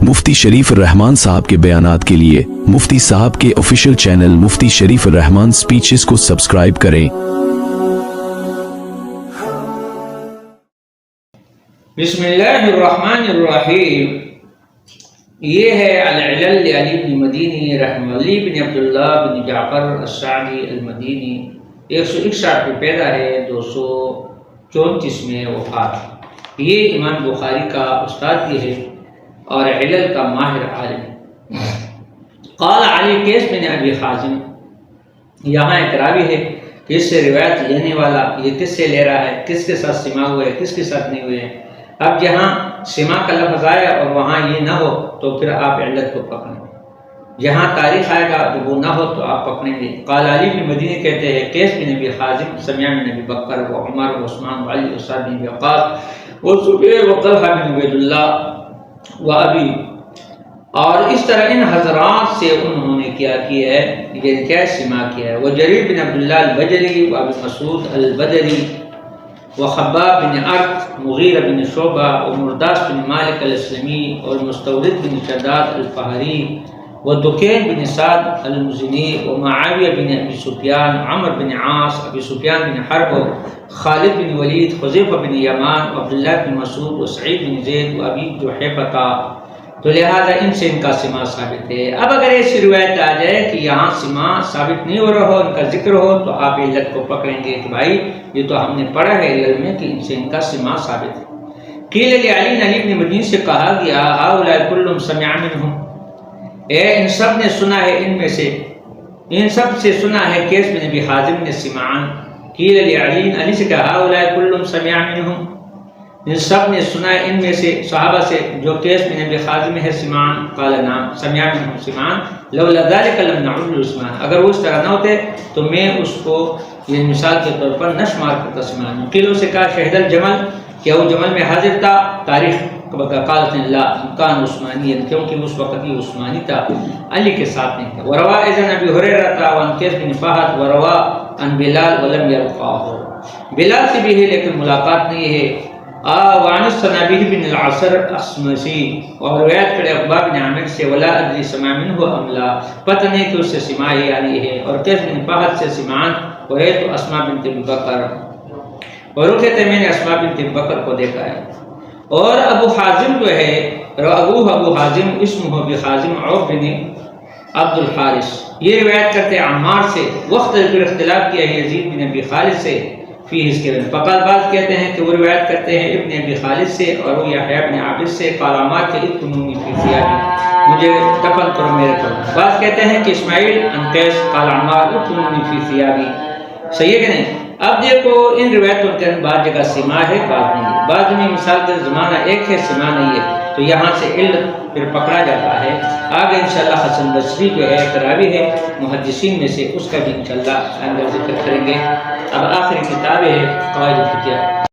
مفتی شریف الرحمان صاحب کے بیانات کے لیے مفتی صاحب کے آفیشیل چینل مفتی شریف الرحمان سپیچز کو سبسکرائب کریں۔ بسم اللہ الرحمن الرحیم۔ یہ ہے العلل لعلی بن مدینی رحمہ علی بن عبداللہ بن جعفر السعدی المدینی، 161 میں پیدا ہے، 234 میں وفات۔ یہ امام بخاری کا استاد بھی ہے اور علل کا ماہر عالم۔ قال علی کیس بن ابی حازم، یہاں ایک راوی ہے کہ اس سے روایت لینے والا یہ کس سے لے رہا ہے، کس کے ساتھ سما ہوئے، کس کے ساتھ نہیں ہوئے۔ اب جہاں سما کا لفظ آیا اور وہاں یہ نہ ہو تو پھر آپ علت کو پکڑیں، جہاں تاریخ آئے گا تو وہ نہ ہو تو آپ پکڑیں گے۔ قال علی بن مدینی کہتے ہیں کیس بن ابی حازم سمع من ابی بکر و عمر و عثمان و علی و سعد بن وقاص و زبیر و طلحہ بن عبید اللہ و ابی، اور اس طرح ان حضرات سے انہوں نے کیا ہے، یہ کیا سما کیا ہے۔ وہ جریر بن عبداللہ البجلی و ابی مسعود البدری و خباب بن ارت، مغیرہ بن شعبہ و مرداس بن مالک الاسلمی اور مستورد بن شداد الفہری و دکین بن سعد المزنی و معاویہ بن ابی سفیان، عمر بن عاص، ابی سفیان بن حرب، خالد بن ولید، حذیفہ بن یمان، عبداللہ بن مسعود و سعید بن زید و ابی جحیفہ، تو لہذا ان سے ان کا سما ثابت ہے۔ اب اگر ایسی روایت آ جائے کہ یہاں سما ثابت نہیں ہو رہا ہو، ان کا ذکر ہو، تو آپ علت کو پکڑیں گے کہ بھائی یہ تو ہم نے پڑھا ہے علت میں کہ ان سے ان کا سما ثابت ہے۔ قیل لعلی بن مدینی سے کہا گیا ہؤلاء کلهم سمع منهم، اے ان سب نے سنا ہے، ان میں سے ان سب سے سنا ہے کیس بن ابی حازم نے سمعان۔ قیل علی سے کہا ہؤلاء کلهم سمع منهم، ان سب نے سنا ہے ان میں سے صحابہ سے جو کیس بن ابی حازم ہے سمعان۔ قال نعم سمع منهم سمعان لولا ذلك لم نعد عثمان، اگر وہ اس طرح نہ ہوتے تو میں اس کو یہ مثال کے طور پر نہ شمار کرتا سمعان۔ قیل سے کہا شہد الجمل، کیا وہ جمل میں حاضر تھا؟ تاریخ قالت اللہ کان عثمانی، کیونکہ اس وقت یہ عثمانی تھا، علی کے ساتھ نہیں تھا۔ وروا اذن ابی ہریرہ وعن قیس بن فہد وروا عن بلال ولم يلقاه، بلال سے بھی ہے لیکن ملاقات نہیں ہے۔ وعن الصنابیہ بن العصر اسمسی، اور روایت کرے عقبہ بن عامر سے ولا ادری سمع منہ ام لا، پتہ نہیں کہ اس سے سماع ہی آئی ہے۔ اور قیس بن فہد سے سمعان ورأیت اسماء بنت ابی بکر، اور وہ کہتے ہیں میں نے اسماء بنت ابی بکر کو دیکھا ہے۔ اور ابو حازم جو ہے ابو حازم اسمہ ابی حازم عوف بن عبد الحارث، یہ روایت کرتے ہیں عمار سے، وقت پر اختلاف کیا ہے یزید بن ابی خالد سے فی اس کے بارے میں۔ فقال بعض کہتے ہیں کہ وہ روایت کرتے ہیں ابن ابی خالد سے اور وہ یحییٰ بن عابد سے، قال عمار کے اتنونی فی ثیابی، مجھے دفن کرو میرے قبر۔ بعض کہتے ہیں کہ اسماعیل عن قیس قال عمار اتنونی فی ثیابی، صحیح ہے کہ نہیں؟ اب دیکھو ان روایتوں کے اندر بعض جگہ سما ہے، بعض نہیں ہے، بعض میں مثال کے زمانہ ایک ہے سما نہیں ہے، تو یہاں سے علت پھر پکڑا جاتا ہے۔ آگے انشاءاللہ حسن بصری جو ہے ایک راوی ہے محدثین میں سے، اس کا بھی انشاءاللہ آئندہ ذکر کریں گے۔ اب آخری کتاب ہے قواعد الفقہ۔